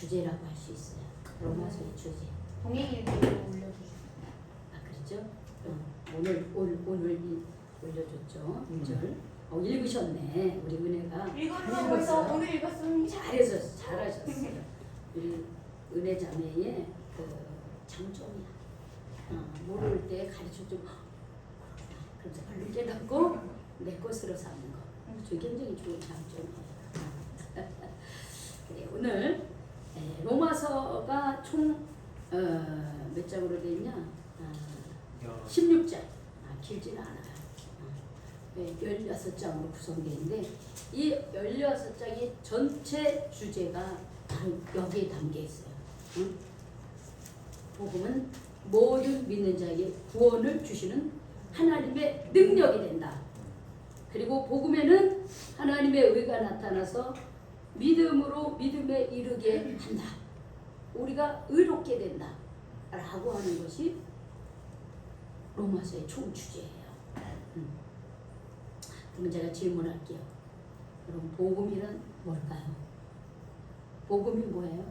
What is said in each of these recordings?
주제라고 할 수 있어요. 로마서의 주제. 동행일기로 올려주시죠. 아 그렇죠? 오늘 올려줬죠. 1절. 읽으셨네. 우리 은혜가. 읽었다고 해서 오늘 읽었습니다. 잘하셨어요. 우리 은혜 자매의 그 장점이야. 모를 때 가르쳐 좀 그래서 얼른 깨닫고 내 것으로 삼는 거. 저 굉장히 좋은 장점이에요. 그래, 오늘 로마서가 총 몇 장으로 되어 있냐? 16장. 길지는 않아요. 16장으로 구성되어 있는데 이 16장의 전체 주제가 바로 여기에 담겨 있어요. 복음은 모든 믿는 자에게 구원을 주시는 하나님의 능력이 된다. 그리고 복음에는 하나님의 의가 나타나서 믿음으로 믿음에 이르게 한다. 우리가 의롭게 된다. 라고 하는 것이 로마서의 총 주제예요. 그럼 제가 질문할게요. 여러분 복음이란 뭘까요? 복음이 뭐예요?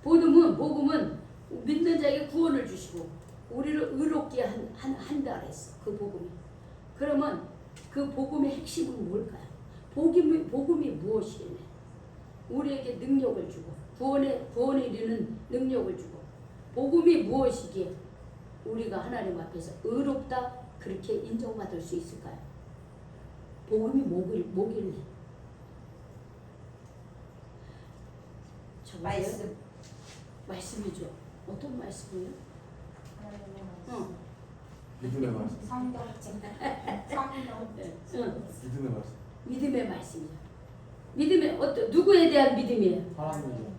복음은 믿는 자에게 구원을 주시고 우리를 의롭게 한다 그랬어. 그 복음이. 그러면 그 복음의 핵심은 뭘까요? 복음이 무엇이겠네? 우리에게 능력을 주고 구원에 이르는 능력을 주고 복음이 무엇이기에 우리가 하나님 앞에서 의롭다 그렇게 인정받을 수 있을까요? 복음이 뭐길래? 말씀. 말씀이죠. 어떤 말씀이에요? 믿음의 말씀. 성경책. 믿음의 말씀. 믿음의 말씀이죠. 믿음의 누구에 대한 믿음이에요? 하나님이죠.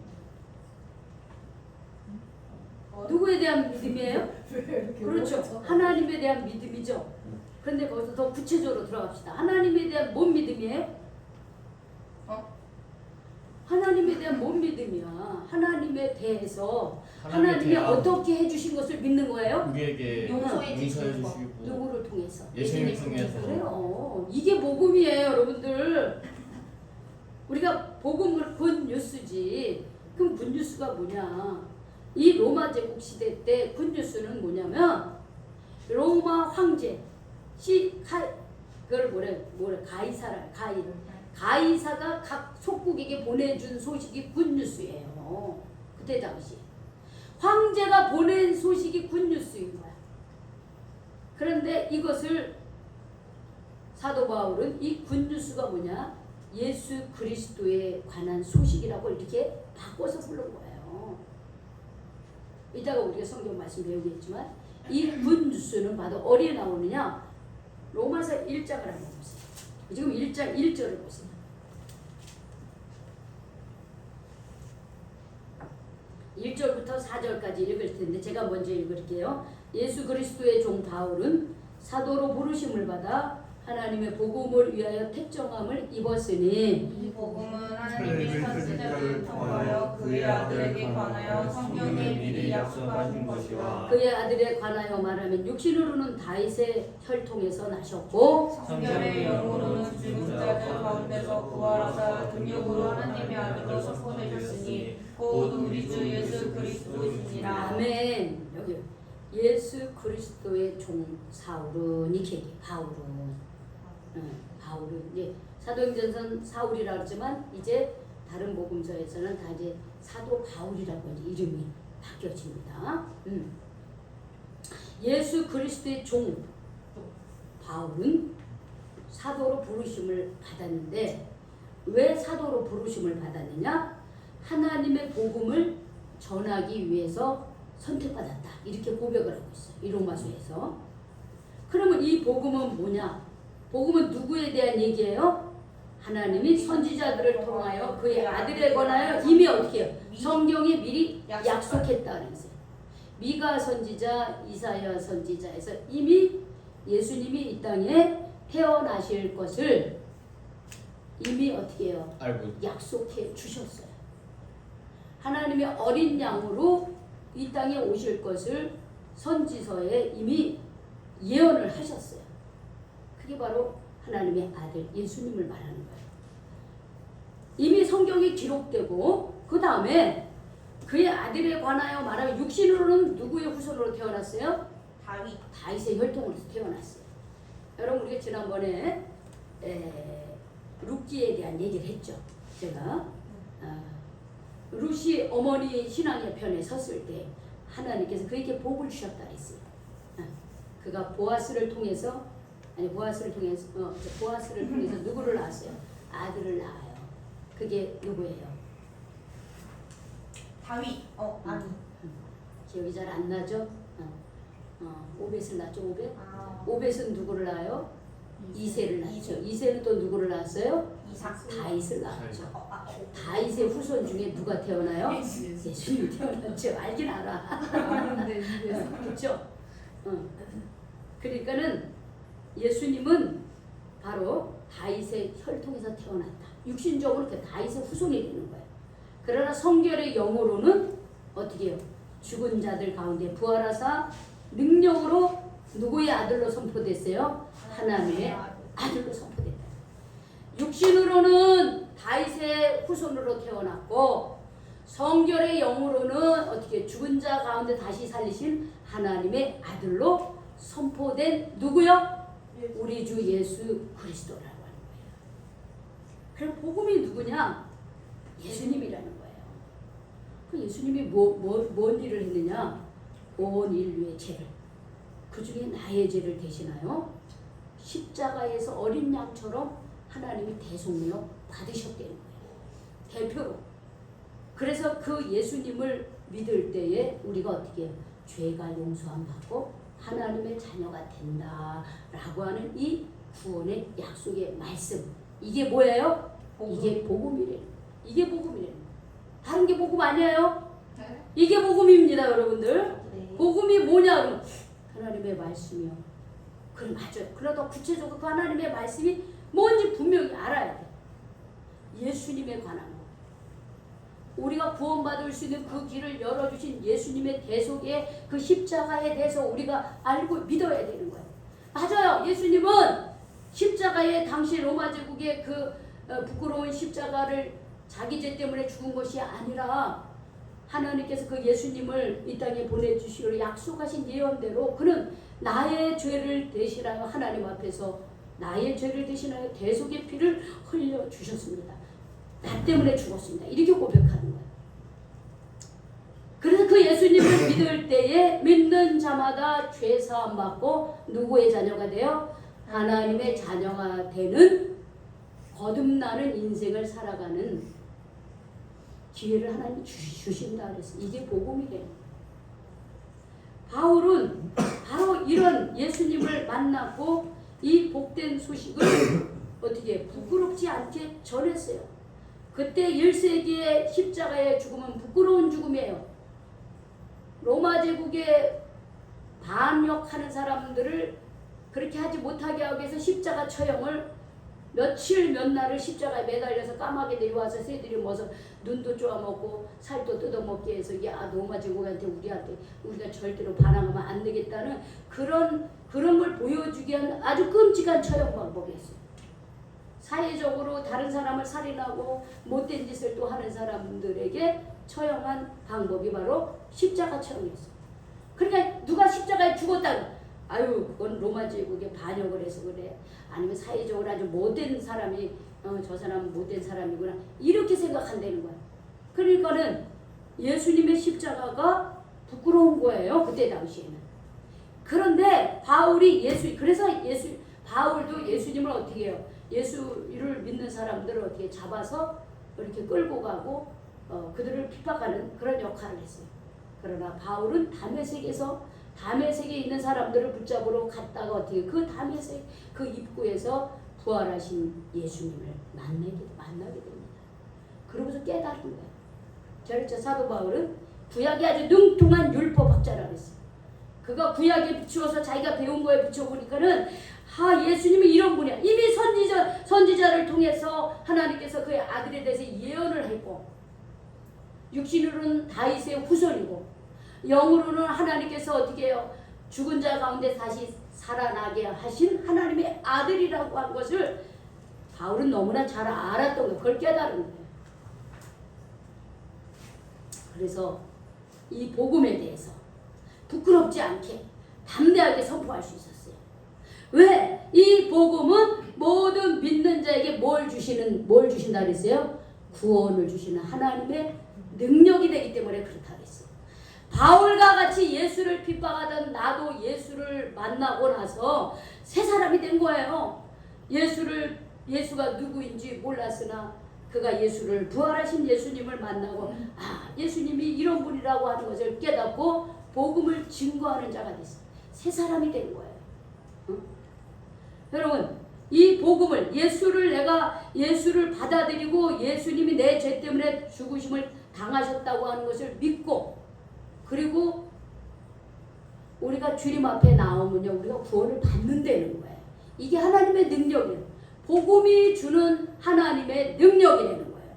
누구에 대한 믿음이에요? 그렇죠. 하나님에 대한 믿음이죠. 그런데 거기서 더 구체적으로 들어갑시다. 하나님에 대한 뭔 믿음이에요? 하나님에 대한 뭔 믿음이야? 하나님에 대해서 하나님이 어떻게 해주신 것을 믿는 거예요? 우리에게 용서해 주시고 누구를 통해서? 예수님을 통해서. 그래요. 이게 복음이에요, 여러분들. 우리가 복음을 굿뉴스지. 그럼 굿뉴스가 뭐냐? 이 로마 제국 시대 때 굿뉴스는 뭐냐면 로마 황제 그걸 가이사가 각 속국에게 보내준 소식이 굿뉴스예요. 그때 당시 황제가 보낸 소식이 굿뉴스인 거야. 그런데 이것을 사도 바울은 이 굿뉴스가 뭐냐? 예수 그리스도에 관한 소식이라고 이렇게 바꿔서 부른 거예요. 이따가 우리가 성경 말씀 배우겠지만 이 굿뉴스는 바로 어디에 나오느냐? 로마서 1장을 한번 보세요. 지금 1장 1절을 보세요. (1절부터) (4절까지) 읽을 텐데 제가 먼저 읽을게요. 예수 그리스도의 종 바울은 사도로 부르심을 받아 하나님의 복음을 위하여 택정함을 입었으니 이 복음은 하나님의 선지자를 통하여 그의 아들에게 관하여 성경에 미리 약속하신 것이와 그의 아들에 관하여 말하면 육신으로는 다윗의 혈통에서 나셨고 성결의 영으로는 죽은 자들 가운데서 부활하사 능력으로 하나님의 아들로 선포되셨으니 곧 우리 주 예수 그리스도시니라. 아멘. 여기 예수 그리스도의 종 사울은 이렇게 얘기해. 바울은 이제 사도행전선 사울이라고 하지만 이제 다른 복음서에서는 다 이제 사도 바울이라고 이제 이름이 바뀌어집니다. 예수 그리스도의 종 바울은 사도로 부르심을 받았는데 왜 사도로 부르심을 받았느냐? 하나님의 복음을 전하기 위해서 선택받았다. 이렇게 고백을 하고 있어요. 이 로마서에서. 그러면 이 복음은 뭐냐? 복음은 누구에 대한 얘기예요? 하나님이 선지자들을 통하여 그의 아들에 관하여 이미 어떻게 해요? 성경에 미리 약속했다는 거예요. 미가 선지자, 이사야 선지자에서 이미 예수님이 이 땅에 태어나실 것을 이미 어떻게 해요? 약속해 주셨어요. 하나님의 어린 양으로 이 땅에 오실 것을 선지서에 이미 예언을 하셨어요. 그게 바로 하나님의 아들 예수님을 말하는 거예요. 이미 성경이 기록되고 그 다음에 그의 아들에 관하여 말하면 육신으로는 누구의 후손으로 태어났어요? 다윗. 다윗의 혈통으로서 태어났어요. 여러분 우리가 지난번에 룻기에 대한 얘기를 했죠. 제가 룻이 어머니 신앙의 편에 섰을 때 하나님께서 그에게 복을 주셨다 했어요. 그가 보아스를 통해서 누구를 낳았어요? 아들을 낳아요. 그게 누구예요? 다윗. 아니. 기억이 잘 안 나죠? 오벳을 낳죠. 오벳. 아. 오벳은 누구를 낳아요? 이새를 낳죠. 이새는 또 누구를 낳았어요? 이삭. 다윗을 낳았죠. 다윗의 후손 중에 누가 태어나요? 예수님이 태어났죠. 알긴 알아. 그렇죠? 그러니까는 예수님은 바로 다윗의 혈통에서 태어났다. 육신적으로 그 다윗의 후손이 되는 거예요. 그러나 성결의 영으로는 어떻게 해요? 죽은 자들 가운데 부활하사 능력으로 누구의 아들로 선포됐어요? 하나님의 아들로 선포됐다. 육신으로는 다윗의 후손으로 태어났고 성결의 영으로는 어떻게 죽은 자 가운데 다시 살리신 하나님의 아들로 선포된 누구요? 우리 주 예수 그리스도라고 하는 거예요. 그럼 복음이 누구냐? 예수님이라는 거예요. 그 예수님이 뭔 일을 했느냐? 온 인류의 죄를, 그 중에 나의 죄를 대신하여 십자가에서 어린 양처럼 하나님이 대속료 받으셨다는 거예요. 대표로. 그래서 그 예수님을 믿을 때에 우리가 어떻게 해요? 죄가 용서함 받고 하나님의 자녀가 된다라고 하는 이 구원의 약속의 말씀. 이게 뭐예요? 이게 복음이래요. 이게 복음이래요. 다른 게 복음 아니에요? 이게 복음입니다, 여러분들. 복음이 뭐냐? 그럼 하나님의 말씀이요. 그럼 맞아요. 그러다 구체적으로 그 하나님의 말씀이 뭔지 분명히 알아야 돼. 예수님에 관한 거. 우리가 구원받을 수 있는 그 길을 열어주신 예수님의 대속의 그 십자가에 대해서 우리가 알고 믿어야 되는 거예요. 맞아요. 예수님은 십자가에 당시 로마 제국의 그 부끄러운 십자가를 자기 죄 때문에 죽은 것이 아니라 하나님께서 그 예수님을 이 땅에 보내주시기로 약속하신 예언대로 그는 나의 죄를 대신하여 하나님 앞에서 나의 죄를 대신하여 대속의 피를 흘려주셨습니다. 나 때문에 죽었습니다. 이렇게 고백하는 거예요. 그래서 그 예수님을 믿을 때에 믿는 자마다 죄 사함 받고 누구의 자녀가 돼요? 하나님의 자녀가 되는 거듭나는 인생을 살아가는 기회를 하나님이 주신다 그랬어요. 이게 복음이래요. 바울은 바로 이런 예수님을 만났고 이 복된 소식을 어떻게 부끄럽지 않게 전했어요. 그때 1세기의 십자가의 죽음은 부끄러운 죽음이에요. 로마 제국에 반역하는 사람들을 그렇게 하지 못하게 하기 위해서 십자가 처형을 며칠 몇 날을 십자가에 매달려서 까마귀 내려와서 새들이 먹어서 눈도 쪼아먹고 살도 뜯어먹게 해서 야 로마 제국한테 우리가 절대로 반항하면 안 되겠다는 그런 걸 보여주기 위한 아주 끔찍한 처형 방법이었어요. 사회적으로 다른 사람을 살인하고 못된 짓을 또 하는 사람들에게 처형한 방법이 바로 십자가 처형이었어요. 그러니까 누가 십자가에 죽었다고 아유 그건 로마 제국에 반역을 해서 그래. 아니면 사회적으로 아주 못된 사람이 저 사람은 못된 사람이구나 이렇게 생각한다는 거야. 그러니까는 예수님의 십자가가 부끄러운 거예요. 그때 당시에는. 그런데 바울이 바울도 예수님을 어떻게 해요? 예수를 믿는 사람들을 어떻게 잡아서 이렇게 끌고 가고 그들을 핍박하는 그런 역할을 했어요. 그러나 바울은 다메섹에 있는 사람들을 붙잡으러 갔다가 어떻게 그 다메섹 그 입구에서 부활하신 예수님을 만나게 됩니다. 그러고서 깨달은 거예요. 그렇죠. 사도 바울은 구약이 아주 능통한 율법학자라고 했어요. 그가 구약에 비추어서 자기가 배운 거에 비춰보니까는 예수님이 이런 분이야. 이미 선지자를 통해서 하나님께서 그의 아들에 대해서 예언을 했고 육신으로는 다윗의 후손이고 영으로는 하나님께서 어떻게 해요? 죽은 자 가운데 다시 살아나게 하신 하나님의 아들이라고 한 것을 바울은 너무나 잘 알았던 거예요. 그걸 깨달은 거예요. 그래서 이 복음에 대해서 부끄럽지 않게 담대하게 선포할 수 있었어요. 왜? 이 복음은 모든 믿는 자에게 뭘 주신다 그랬어요? 구원을 주시는 하나님의 능력이 되기 때문에 그렇다 그랬어요. 바울과 같이 예수를 핍박하던 나도 예수를 만나고 나서 새 사람이 된 거예요. 예수가 누구인지 몰랐으나 그가 예수를 부활하신 예수님을 만나고 예수님이 이런 분이라고 하는 것을 깨닫고 복음을 증거하는 자가 됐어요. 새 사람이 된 거예요. 여러분 이 복음을 예수를 받아들이고 예수님이 내 죄 때문에 죽으심을 당하셨다고 하는 것을 믿고 그리고 우리가 주님 앞에 나오면요 우리가 구원을 받는다는 거예요. 이게 하나님의 능력이에요. 복음이 주는 하나님의 능력이 되는 거예요.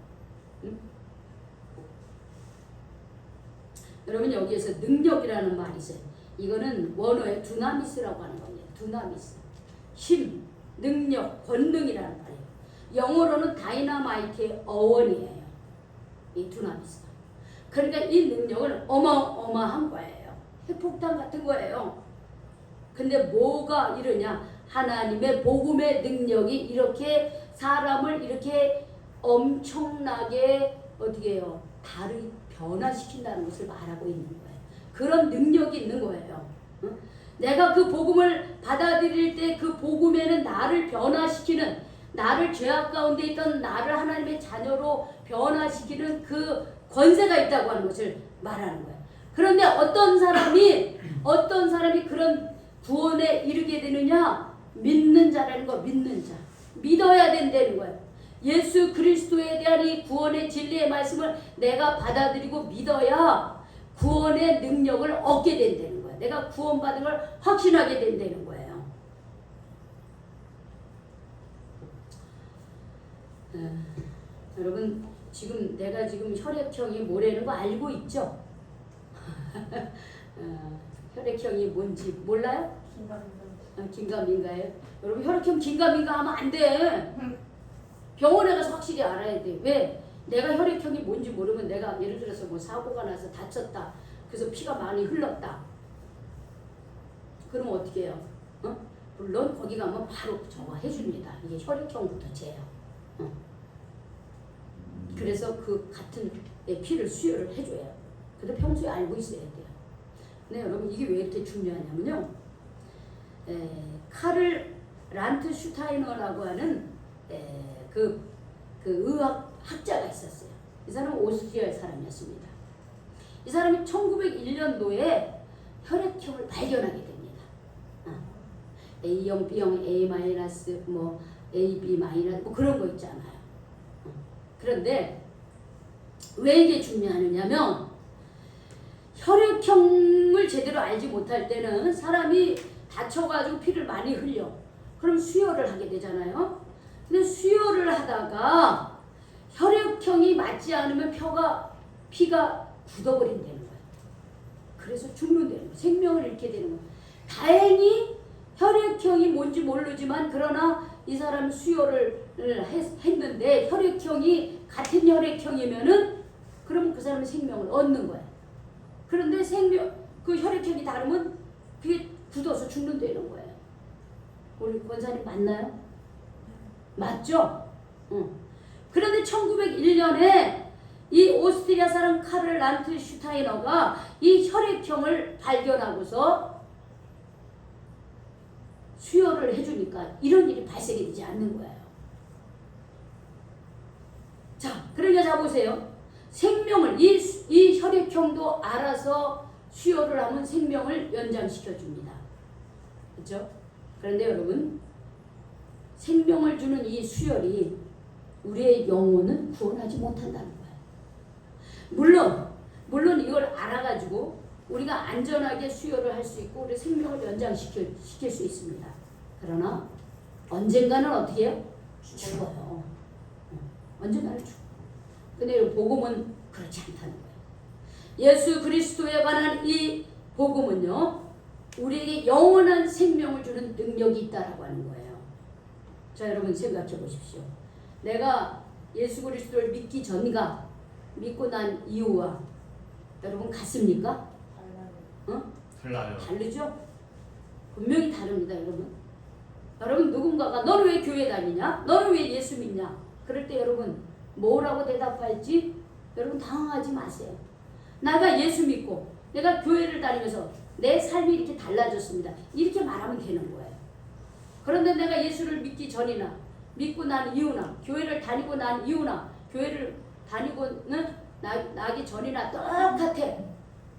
여러분 여기에서 능력이라는 말이 있어요. 이거는 원어의 두나미스라고 하는 겁니다. 두나미스. 힘, 능력, 권능이라는 말이에요. 영어로는 다이너마이트의 어원이에요. 이 두나미스가. 그러니까 이 능력은 어마어마한 거예요. 핵폭탄 같은 거예요. 근데 뭐가 이러냐? 하나님의 복음의 능력이 이렇게 사람을 이렇게 엄청나게 어떻게 해요? 변화시킨다는 것을 말하고 있는 거예요. 그런 능력이 있는 거예요. 응? 내가 그 복음을 받아들일 때 그 복음에는 나를 변화시키는 나를 죄악 가운데 있던 나를 하나님의 자녀로 변화시키는 그 권세가 있다고 하는 것을 말하는 거예요. 그런데 어떤 사람이 그런 구원에 이르게 되느냐? 믿는 자라는 거, 믿는 자. 믿어야 된다는 거예요. 예수 그리스도에 대한 이 구원의 진리의 말씀을 내가 받아들이고 믿어야 구원의 능력을 얻게 된다는 거예요. 내가 구원받은 걸 확신하게 된다는 거예요. 여러분 내가 지금 혈액형이 뭐라는 거 알고 있죠? 혈액형이 뭔지 몰라요? 긴가민가예요? 여러분 혈액형 긴가민가 하면 안 돼. 병원에 가서 확실히 알아야 돼. 왜? 내가 혈액형이 뭔지 모르면 내가 예를 들어서 뭐 사고가 나서 다쳤다. 그래서 피가 많이 흘렀다. 그러면 어떻게 해요? 물론 거기 가면 바로 저거 해줍니다. 이게 혈액형부터 재요. 그래서 그 같은 피를 수혈을 해줘요. 근데 평소에 알고 있어야 돼요. 근데 여러분 이게 왜 이렇게 중요하냐면요. 카를 란트슈타이너라고 하는 그 의학 학자가 있었어요. 이 사람은 오스트리아 사람이었습니다. 이 사람이 1901년도에 혈액형을 발견하게 됩니다. A형, B형, A-, 뭐 AB-, 뭐 그런 거 있잖아요. 그런데 왜 이게 중요하냐면 혈액형을 제대로 알지 못할 때는 사람이 다쳐가지고 피를 많이 흘려. 그럼 수혈을 하게 되잖아요. 근데 수혈을 하다가 혈액형이 맞지 않으면 피가 굳어버린다는 거예요. 그래서 죽는다는 거예요. 생명을 잃게 되는 거예요. 다행히 혈액형이 뭔지 모르지만 그러나 이 사람은 수혈을 했는데 혈액형이 같은 혈액형이면은 그러면 그 사람은 생명을 얻는 거예요. 그런데 그 혈액형이 다르면 그게 굳어서 죽는다는 거예요. 우리 권사님 맞나요? 맞죠? 그런데 1901년에 이 오스트리아 사람 카를 란트슈타이너가 이 혈액형을 발견하고서 수혈을 해주니까 이런 일이 발생이 되지 않는 거예요. 자, 그러니까 자 보세요. 생명을 이 혈액형도 알아서 수혈을 하면 생명을 연장시켜 줍니다. 그렇죠? 그런데 여러분 생명을 주는 이 수혈이 우리의 영혼은 구원하지 못한다는 거예요. 물론 이걸 알아가지고 우리가 안전하게 수혈을 할 수 있고 우리 생명을 연장시킬 수 있습니다. 그러나 언젠가는 어떻게 해요? 죽어요. 언젠가는 죽어. 근데 복음은 그렇지 않다는 거예요. 예수 그리스도에 관한 이 복음은요, 우리에게 영원한 생명을 주는 능력이 있다라고 하는 거예요. 자, 여러분 생각해 보십시오. 내가 예수 그리스도를 믿기 전과 믿고 난 이후와 여러분 같습니까? 달라요. 다르죠? 분명히 다릅니다, 여러분. 여러분 누군가가 너는 왜 교회 다니냐? 너는 왜 예수 믿냐? 그럴 때 여러분 뭐라고 대답할지 여러분 당황하지 마세요. 내가 예수 믿고 내가 교회를 다니면서 내 삶이 이렇게 달라졌습니다. 이렇게 말하면 되는 거예요. 그런데 내가 예수를 믿기 전이나 믿고 난 이후나 교회를 다니고 난 이후나 교회를 다니고는 나기 전이나 똑같아.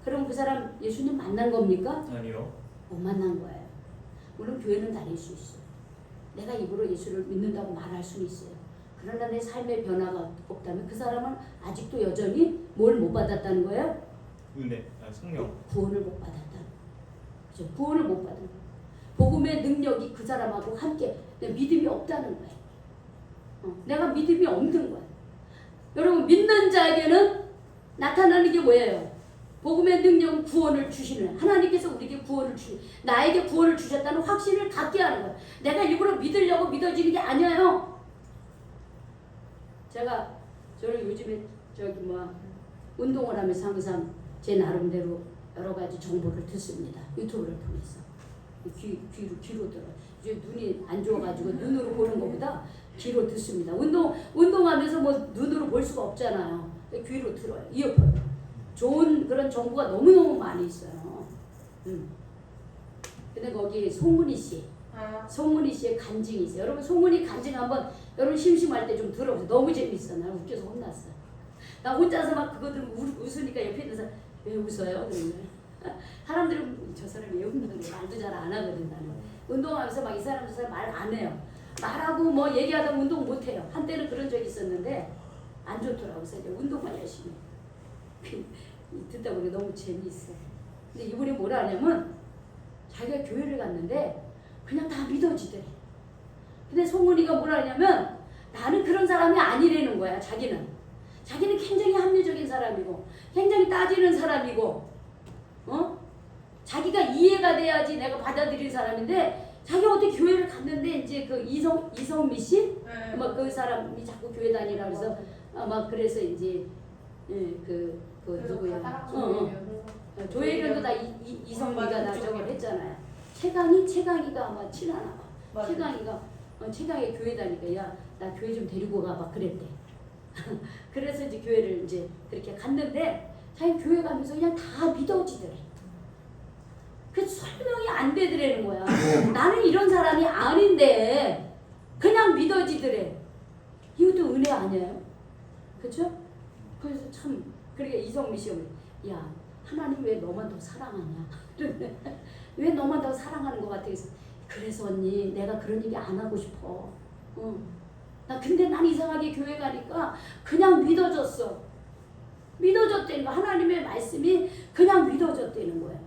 그럼 그 사람 예수님 만난 겁니까? 아니요. 못 만난 거예요. 물론 교회는 다닐 수 있어요. 내가 입으로 예수를 믿는다고 말할 수 있어요. 그러나 내 삶의 변화가 없다면 그 사람은 아직도 여전히 뭘 못 받았다는 거예요? 은혜. 성령. 구원을 못 받았다. 그죠? 구원을 못 받은 거예요. 복음의 능력이 그 사람하고 함께 내 믿음이 없다는 거예요. 내가 믿음이 없는 거예요. 여러분 믿는 자에게는 나타나는 게 뭐예요? 복음의 능력은 구원을 주시는 하나님께서 우리에게 구원을 나에게 구원을 주셨다는 확신을 갖게 하는 거예요. 내가 일부러 믿으려고 믿어지는 게 아니에요. 저는 요즘에 운동을 하면서 항상 제 나름대로 여러 가지 정보를 듣습니다. 유튜브를 통해서 귀로 들어. 이제 눈이 안 좋아가지고 눈으로 보는 것보다 귀로 듣습니다. 운동하면서 뭐 눈으로 볼 수가 없잖아요. 귀로 들어요. 이어폰으로. 좋은 그런 정보가 너무너무 많이 있어요. 근데 거기 송문희 씨의 간증이 있어요. 여러분 송문희 간증 한번 여러분 심심할 때 좀 들어보세요. 너무 재밌어. 나 웃겨서 혼났어. 나 혼자서 막 그거 들으면 웃으니까 옆에 있는 사람 왜 웃어요? 그러면 사람들은 저 사람이 왜 웃는 거야? 말도 잘 안 하거든 나는. 운동하면서 막 이 사람 저 사람 말 안 해요. 말하고 뭐 얘기하다 운동 못 해요. 한때는 그런 적이 있었는데 안 좋더라고. 그래서 이제 운동만 열심히 해. 듣다 보니 너무 재미있어. 근데 이분이 뭐라 하냐면 자기가 교회를 갔는데 그냥 다 믿어지더래. 근데 송은이가 뭐라 하냐면 나는 그런 사람이 아니라는 거야. 자기는 굉장히 합리적인 사람이고 굉장히 따지는 사람이고 자기가 이해가 돼야지 내가 받아들인 사람인데 자기가 어떻게 교회를 갔는데 이제 그 이성미 씨? 막 그 사람이 자꾸 교회 다니라 그래서 막 그래서 이제 그 누구야? 조혜련도 다 이성미가 나 저걸 했잖아요. 최강희가 아마 친하나 봐. 최강희 교회 다니까 야 나 교회 좀 데리고 가 막 그랬대. 그래서 이제 교회를 이제 그렇게 갔는데 자기 교회 가면서 그냥 다 믿어지더래. 그 설명이 안 되더라는 거야. 나는 이런 사람이 아닌데 그냥 믿어지더래. 이것도 은혜 아니에요? 그렇죠? 그래서 참 그러니까 이성미 씨가 야 하나님 왜 너만 더 사랑하냐? 왜 너만 더 사랑하는 것 같아? 그래서 언니 내가 그런 얘기 안 하고 싶어. 근데 난 이상하게 교회 가니까 그냥 믿어졌어. 믿어졌다는 거. 하나님의 말씀이 그냥 믿어졌다는 거야.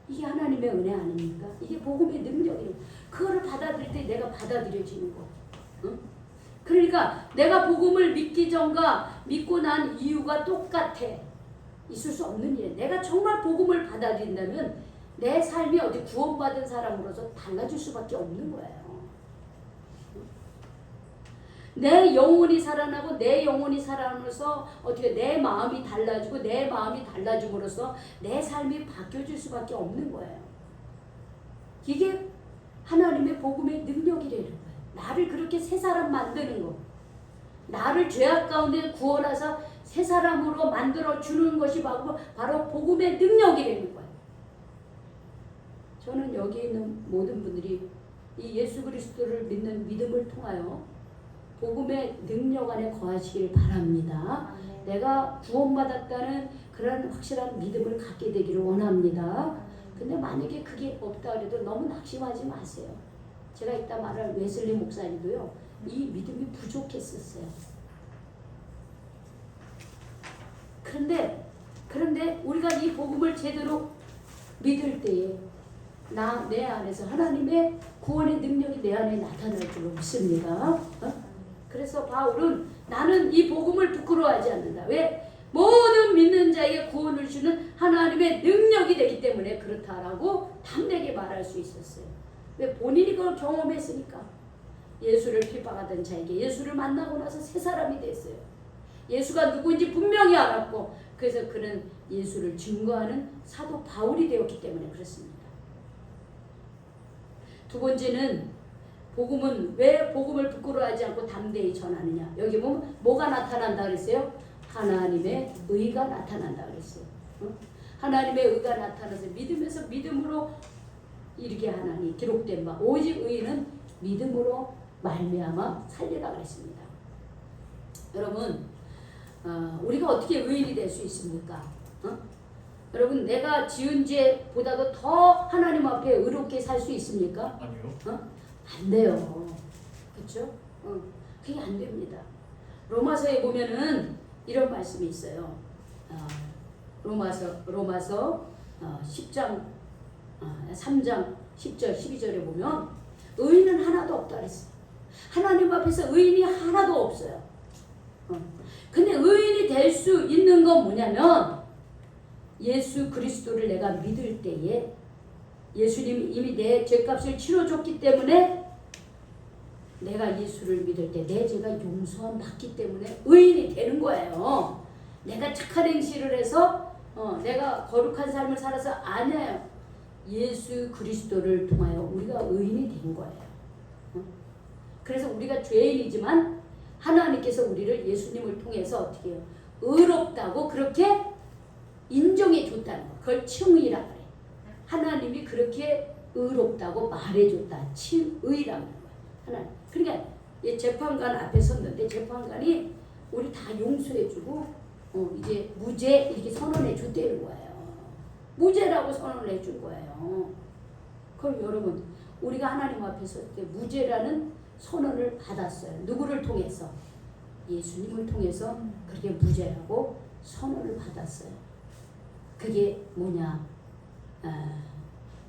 이게 하나님의 은혜 아닙니까? 이게 복음의 능력이에요. 그거를 받아들일 때 내가 받아들여지는 거. 그러니까 내가 복음을 믿기 전과 믿고 난 이유가 똑같아. 있을 수 없는 일이에요. 내가 정말 복음을 받아들인다면 내 삶이 어디 구원받은 사람으로서 달라질 수밖에 없는 거예요. 내 영혼이 살아나고 내 영혼이 살아나면서 어떻게 내 마음이 달라지고 내 마음이 달라짐으로써 내 삶이 바뀌어질 수밖에 없는 거예요. 이게 하나님의 복음의 능력이라는 거예요. 나를 그렇게 새 사람 만드는 거. 나를 죄악 가운데 구원하사 새 사람으로 만들어 주는 것이 바로 복음의 능력이라는 거예요. 저는 여기 있는 모든 분들이 이 예수 그리스도를 믿는 믿음을 통하여 복음의 능력 안에 거하시길 바랍니다. 내가 구원받았다는 그런 확실한 믿음을 갖게 되기를 원합니다. 근데 만약에 그게 없다 그래도 너무 낙심하지 마세요. 제가 이따 말할 웨슬리 목사님도요. 이 믿음이 부족했었어요. 그런데 우리가 이 복음을 제대로 믿을 때에 내 안에서 하나님의 구원의 능력이 내 안에 나타날 줄로 믿습니다. 그래서 바울은 나는 이 복음을 부끄러워하지 않는다. 왜? 모든 믿는 자에게 구원을 주는 하나님의 능력이 되기 때문에 그렇다라고 담대하게 말할 수 있었어요. 왜? 본인이 그걸 경험했으니까. 예수를 핍박하던 자에게 예수를 만나고 나서 새 사람이 됐어요. 예수가 누구인지 분명히 알았고 그래서 그는 예수를 증거하는 사도 바울이 되었기 때문에 그렇습니다. 두 번째는 복음은 왜 복음을 부끄러워하지 않고 담대히 전하느냐. 여기 보면 뭐가 나타난다 그랬어요? 하나님의 의가 나타난다 그랬어요. 하나님의 의가 나타나서 믿음에서 믿음으로 이르게 하나니 기록된 바 오직 의는 믿음으로 말미암아 살리라 그랬습니다. 여러분 우리가 어떻게 의인이 될 수 있습니까? 여러분 내가 지은 죄보다도 더 하나님 앞에 의롭게 살 수 있습니까? 아니요. 안 돼요. 그렇죠? 그게 안 됩니다. 로마서에 보면은 이런 말씀이 있어요. 로마서 10장 3장 10절 12절에 보면 의인은 하나도 없다 그랬어요. 하나님 앞에서 의인이 하나도 없어요. 근데 의인이 될 수 있는 건 뭐냐면 예수 그리스도를 내가 믿을 때에 예수님이 이미 내 죄값을 치러줬기 때문에 내가 예수를 믿을 때 내 죄가 용서함 받기 때문에 의인이 되는 거예요. 내가 착한 행실을 해서 내가 거룩한 삶을 살아서 아니에요. 예수 그리스도를 통하여 우리가 의인이 된 거예요. 그래서 우리가 죄인이지만 하나님께서 우리를 예수님을 통해서 어떻게 해요? 의롭다고 그렇게 인정해 줬다는 거. 그걸 칭의라 그래. 하나님이 그렇게 의롭다고 말해줬다. 칭의라는 거야. 하나님. 그러니까 재판관 앞에 섰는데 재판관이 우리 다 용서해주고 이제 무죄 이렇게 선언해 줬다는 거예요. 무죄라고 선언을 해준 거예요. 그럼 여러분 우리가 하나님 앞에 설 때 무죄라는 선언을 받았어요. 누구를 통해서? 예수님을 통해서 그렇게 무죄라고 선언을 받았어요. 그게 뭐냐?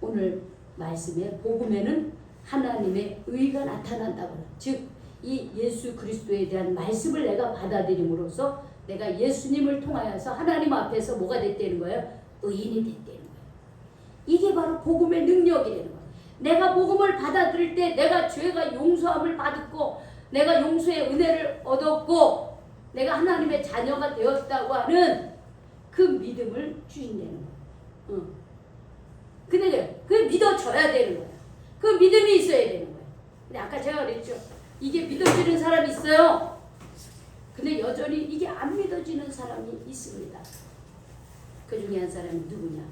오늘 말씀에 복음에는 하나님의 의가 나타난다고. 즉 이 예수 그리스도에 대한 말씀을 내가 받아들임으로써 내가 예수님을 통하여서 하나님 앞에서 뭐가 됐다는 거예요? 의인이 됐다는 거예요. 이게 바로 복음의 능력이 되는 거예요. 내가 복음을 받아들일 때 내가 죄가 용서함을 받았고 내가 용서의 은혜를 얻었고 내가 하나님의 자녀가 되었다고 하는 그 믿음을 주신다는 거예요. 근데 그게 믿어져야 되는 거예요. 그 믿음이 있어야 되는 거예요. 근데 아까 제가 그랬죠. 이게 믿어지는 사람이 있어요. 근데 여전히 이게 안 믿어지는 사람이 있습니다. 그 중에 한 사람이 누구냐?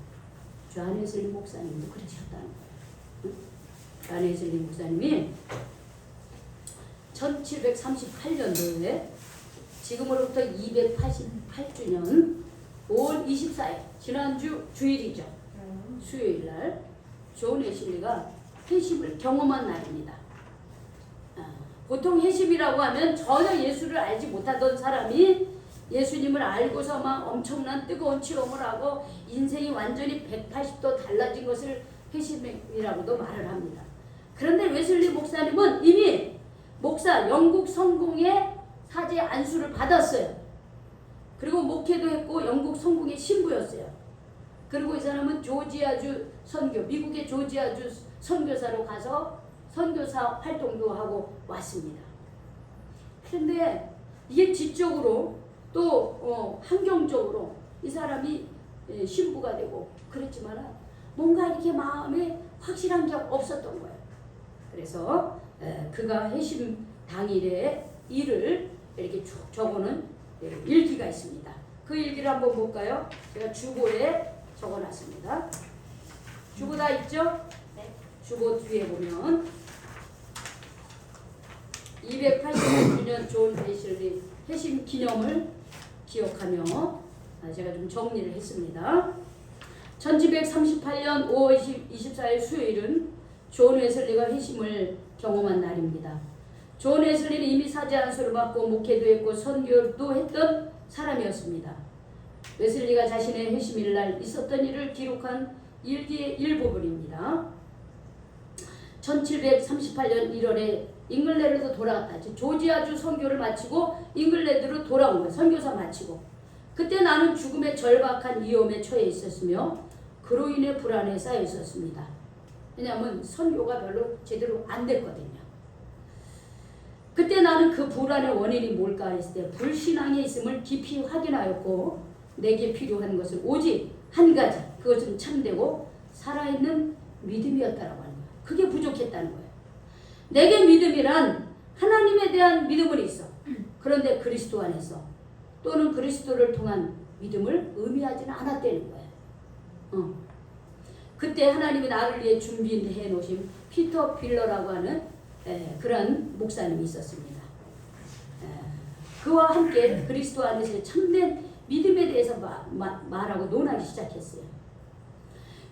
조한회슬리 목사님도 그러셨다는 거예요. 조한회슬리 목사님이 1738년도에 지금으로부터 288주년 5월 24일 지난주 주일이죠. 수요일날 조한회슬리가 회심을 경험한 날입니다. 보통 회심이라고 하면 전혀 예수를 알지 못하던 사람이 예수님을 알고서 막 엄청난 뜨거운 체험을 하고 인생이 완전히 180도 달라진 것을 회심이라고도 말을 합니다. 그런데 웨슬리 목사님은 이미 목사 영국 성공의 사제 안수를 받았어요. 그리고 목회도 했고 영국 성공의 신부였어요. 그리고 이 사람은 조지아주 선교, 미국의 조지아주 선교사로 가서 선교사 활동도 하고 왔습니다. 그런데 이게 지적으로 또 환경적으로 이 사람이 신부가 되고 그랬지만 뭔가 이렇게 마음에 확실한 게 없었던 거예요. 그래서 그가 회심 당일의 일을 이렇게 쭉 적어놓은 일기가 있습니다. 그 일기를 한번 볼까요? 제가 주보에 적어놨습니다. 주보 다 있죠? 네. 주보 뒤에 보면 286주년 존 웨슬리 회심 기념을 기억하며 제가 좀 정리를 했습니다. 1738년 5월 24일 수요일은 존 웨슬리가 회심을 경험한 날입니다. 존 웨슬리는 이미 사제 안수를 받고 목회도 했고 선교도 했던 사람이었습니다. 웨슬리가 자신의 회심일날 있었던 일을 기록한 일기의 일부분입니다. 1738년 1월에 잉글랜드로 돌아갔다. 조지아주 선교를 마치고 잉글랜드로 돌아온 거예요. 선교사 마치고. 그때 나는 죽음의 절박한 위험에 처해 있었으며 그로 인해 불안에 쌓여 있었습니다. 왜냐하면 선교가 별로 제대로 안 됐거든요. 그때 나는 그 불안의 원인이 뭘까 했을 때 불신앙에 있음을 깊이 확인하였고 내게 필요한 것은 오직 한 가지, 그것은 참되고 살아있는 믿음이었다라고 하는 거예요. 그게 부족했다는 거예요. 내게 믿음이란 하나님에 대한 믿음은 있어. 그런데 그리스도 안에서 또는 그리스도를 통한 믿음을 의미하지는 않았다는 거예요. 그때 하나님이 나를 위해 준비해 놓으신 피터 빌러라고 하는 그런 목사님이 있었습니다. 그와 함께 그리스도 안에서 참된 믿음에 대해서 말하고 논하기 시작했어요.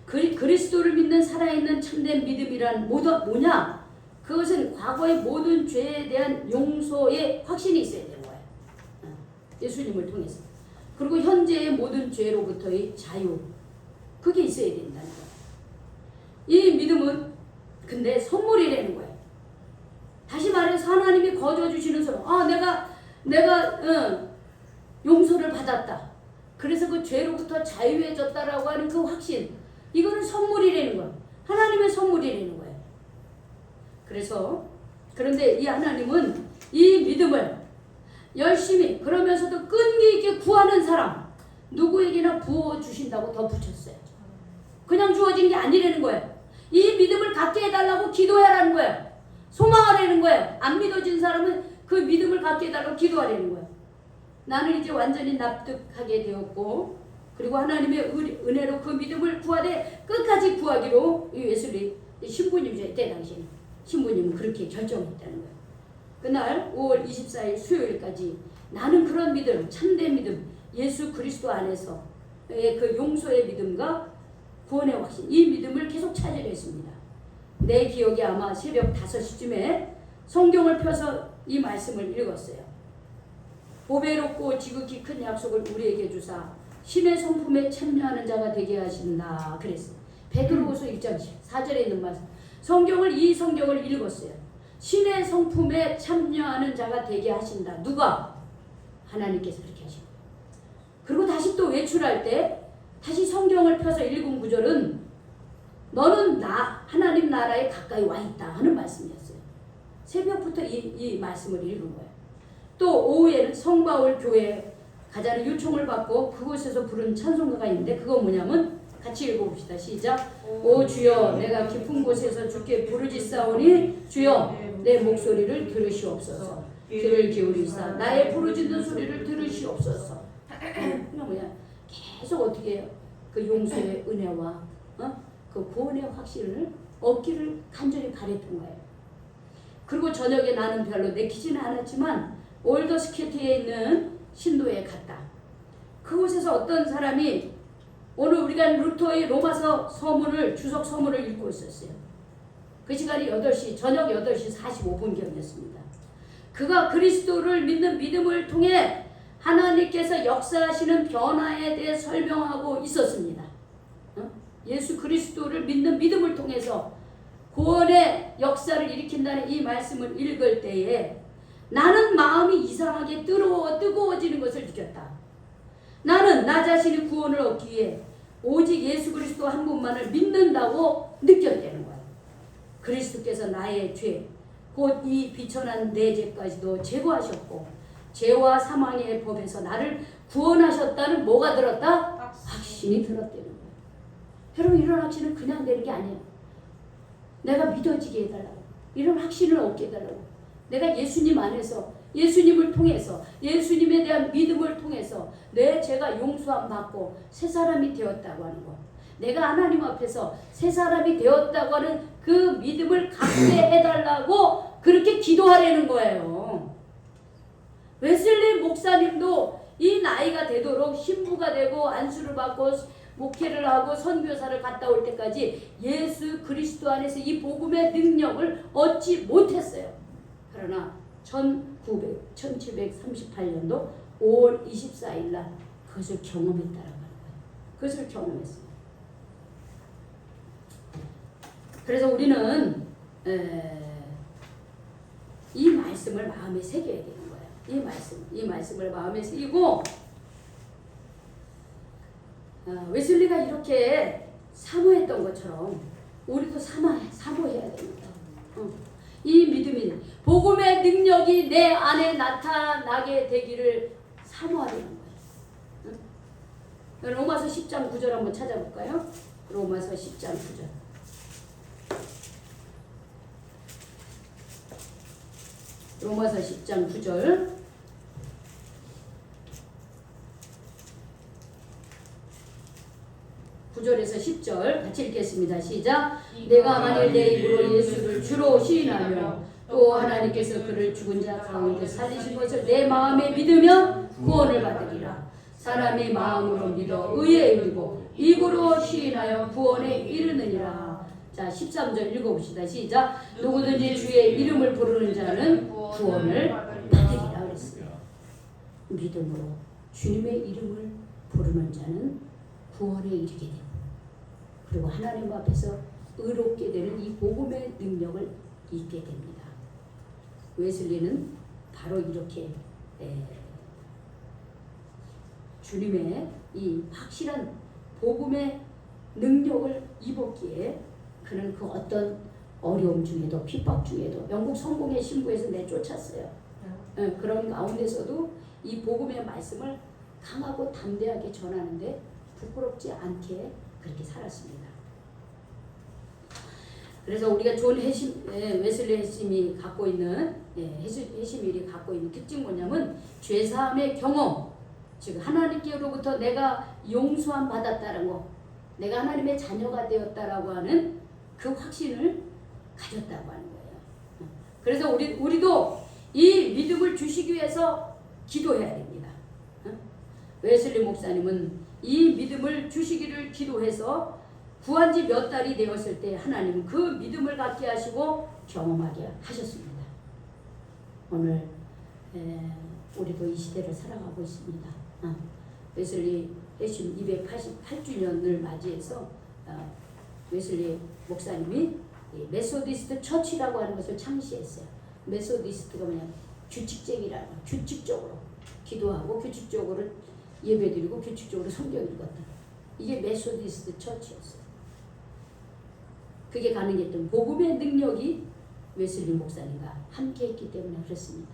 그리스도를 믿는 살아있는 참된 믿음이란 뭐냐? 그것은 과거의 모든 죄에 대한 용서의 확신이 있어야 되는 거예요. 예수님을 통해서. 그리고 현재의 모든 죄로부터의 자유. 그게 있어야 된다는 거예요. 이 믿음은 근데 선물이라는 거예요. 다시 말해서 하나님이 거저 주시는 선물. 내가 용서를 받았다. 그래서 그 죄로부터 자유해졌다라고 하는 그 확신. 이거는 선물이라는 거예요. 하나님의 선물이라는 거예요. 그런데 이 하나님은 이 믿음을 열심히 그러면서도 끈기 있게 구하는 사람 누구에게나 부어주신다고 덧붙였어요. 그냥 주어진 게 아니라는 거예요. 이 믿음을 갖게 해달라고 기도해라는 거예요. 소망하라는 거예요. 안 믿어진 사람은 그 믿음을 갖게 해달라고 기도하라는 거예요. 나는 이제 완전히 납득하게 되었고 그리고 하나님의 은혜로 그 믿음을 구하되 끝까지 구하기로 웨슬리 신부님이죠. 때 당시 신부님은 그렇게 결정했다는 거예요. 그날 5월 24일 수요일까지 나는 그런 믿음, 참된 믿음, 예수 그리스도 안에서의 그 용서의 믿음과 구원의 확신, 이 믿음을 계속 찾으려 했습니다. 내 기억에 아마 새벽 5시쯤에 성경을 펴서 이 말씀을 읽었어요. 보배롭고 지극히 큰 약속을 우리에게 주사 신의 성품에 참여하는 자가 되게 하신다 그랬어요. 베드로후서 1장 4절에 있는 말씀. 이 성경을 읽었어요. 신의 성품에 참여하는 자가 되게 하신다. 누가? 하나님께서 그렇게 하시고. 그리고 다시 또 외출할 때 다시 성경을 펴서 읽은 구절은 너는 하나님 나라에 가까이 와 있다 하는 말씀이었어요. 새벽부터 이 말씀을 읽은 거예요. 또 오후에는 성바울 교회에 가자는 요청을 받고 그곳에서 부른 찬송가가 있는데 그거 뭐냐면 같이 읽어봅시다. 시작. 오 주여 내가 깊은 곳에서 주께 부르짖사오니 주여 내 목소리를 들으시옵소서. 귀를 기울이사 나의 부르짖는 소리를 들으시옵소서. 그냥 뭐야 계속 어떻게 해요? 그 용서의 은혜와 그 구원의 확신을 얻기를 간절히 바랬던 거예요. 그리고 저녁에 나는 별로 내키지는 않았지만 올더스케트에 있는 신도에 갔다. 그곳에서 어떤 사람이 오늘 우리가 루터의 로마서 서문을 주석 서문을 읽고 있었어요. 그 시간이 저녁 8시 45분경이었습니다. 그가 그리스도를 믿는 믿음을 통해 하나님께서 역사하시는 변화에 대해 설명하고 있었습니다. 예수 그리스도를 믿는 믿음을 통해서 구원의 역사를 일으킨다는 이 말씀을 읽을 때에 나는 마음이 이상하게 뜨거워지는 것을 느꼈다. 나는 나 자신이 구원을 얻기 위해 오직 예수 그리스도 한 분만을 믿는다고 느꼈다는 거예요. 그리스도께서 나의 죄, 곧 이 비천한 내 죄까지도 제거하셨고 죄와 사망의 법에서 나를 구원하셨다는 뭐가 들었다? 확신이 들었다는 거예요. 여러분 이런 확신은 그냥 되는 게 아니에요. 내가 믿어지게 해달라고. 이런 확신을 얻게 해달라고. 내가 예수님 안에서 예수님을 통해서 예수님에 대한 믿음을 통해서 내 죄가 용서함 받고 새 사람이 되었다고 하는 것. 내가 하나님 앞에서 새 사람이 되었다고 하는 그 믿음을 갖게 해달라고 그렇게 기도하라는 거예요. 웨슬리 목사님도 이 나이가 되도록 신부가 되고 안수를 받고 목회를 하고 선교사를 갔다 올 때까지 예수 그리스도 안에서 이 복음의 능력을 얻지 못했어요. 그러나 1738년도 5월 24일 날 그것을 경험했다라고 하는 거예요. 그것을 경험했어요. 그래서 우리는 이 말씀을 마음에 새겨야 되는 거예요. 이 말씀을 마음에 새기고 웨슬리가 이렇게 사모했던 것처럼 우리도 사모해야 됩니다. 이 믿음이 복음의 능력이 내 안에 나타나게 되기를 사모하는 거예요. 로마서 10장 9절 한번 찾아볼까요? 로마서 10장 9절. 로마서 10장 9절. 9절에서 10절 같이 읽겠습니다. 시작. 내가 만일 내 입으로 예수를 주로 시인하며 또 하나님께서 그를 죽은 자 가운데 살리신 것을 내 마음에 믿으면 구원을 받으리라. 사람이 마음으로 믿어 의에 이르고 입으로 시인하여 구원에 이르느니라. 자, 13절 읽어봅시다. 시작. 누구든지 주의 이름을 부르는 자는 구원을 받으리라 그랬어요. 믿음으로 주님의 이름을 부르는 자는 구원에 이르게 되고, 그리고 하나님 앞에서 의롭게 되는 이 복음의 능력을 잊게 됩니다. 웨슬리는 바로 이렇게 주님의 이 확실한 복음의 능력을 입었기에 그는 그 어떤 어려움 중에도 핍박 중에도 영국 성공의 신부에서 내쫓았어요. 그런 가운데서도 이 복음의 말씀을 강하고 담대하게 전하는데 부끄럽지 않게 그렇게 살았습니다. 그래서 우리가 존 웨슬리 해심이 갖고 있는 해심일이 갖고 있는 특징이 뭐냐면 죄사함의 경험, 즉 하나님께로부터 내가 용서함 받았다는 거, 내가 하나님의 자녀가 되었다라고 하는 그 확신을 가졌다고 하는 거예요. 그래서 우리도 이 믿음을 주시기 위해서 기도해야 됩니다. 웨슬리 목사님은 이 믿음을 주시기를 기도해서 구한 지 몇 달이 되었을 때 하나님은 그 믿음을 갖게 하시고 경험하게 하셨습니다. 오늘 우리도 이 시대를 살아가고 있습니다. 웨슬리 해심 288주년을 맞이해서 웨슬리 목사님이 메소디스트 처치라고 하는 것을 창시했어요. 메소디스트가 뭐냐, 규칙쟁이라는 거, 규칙적으로 기도하고 규칙적으로 예배드리고 규칙적으로 성경 읽었다. 이게 메소디스트 처치였어요. 그게 가능했던 복음의 능력이 웨슬리 목사님과 함께했기 때문에 그렇습니다.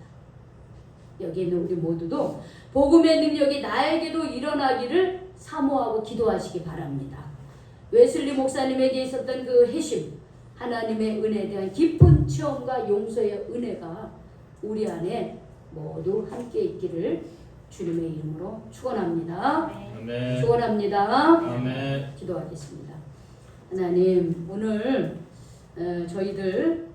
여기에 있는 우리 모두도 복음의 능력이 나에게도 일어나기를 사모하고 기도하시기 바랍니다. 웨슬리 목사님에게 있었던 그 회심, 하나님의 은혜에 대한 깊은 체험과 용서의 은혜가 우리 안에 모두 함께 있기를 주님의 이름으로 축원합니다. 아멘. 축원합니다. 아멘. 기도하겠습니다. 하나님, 오늘 저희들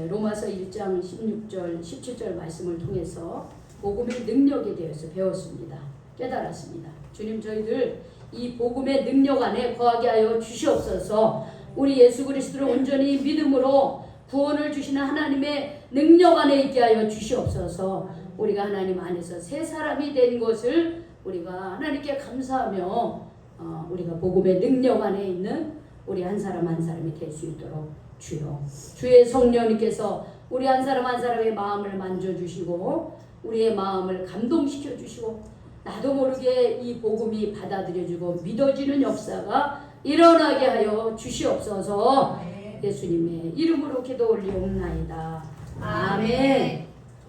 로마서 1장 16절 17절 말씀을 통해서 복음의 능력에 대해서 배웠습니다. 깨달았습니다. 주님, 저희들 이 복음의 능력 안에 거하게 하여 주시옵소서. 우리 예수 그리스도를 온전히 믿음으로 구원을 주시는 하나님의 능력 안에 있게 하여 주시옵소서. 우리가 하나님 안에서 새 사람이 된 것을 우리가 하나님께 감사하며 우리가 복음의 능력 안에 있는 우리 한 사람 한 사람이 될 수 있도록 주여, 주의 성령님께서 우리 한 사람 한 사람의 마음을 만져주시고 우리의 마음을 감동시켜 주시고 나도 모르게 이 복음이 받아들여지고 믿어지는 역사가 일어나게 하여 주시옵소서. 예수님의 이름으로 기도 올리옵나이다. 아멘.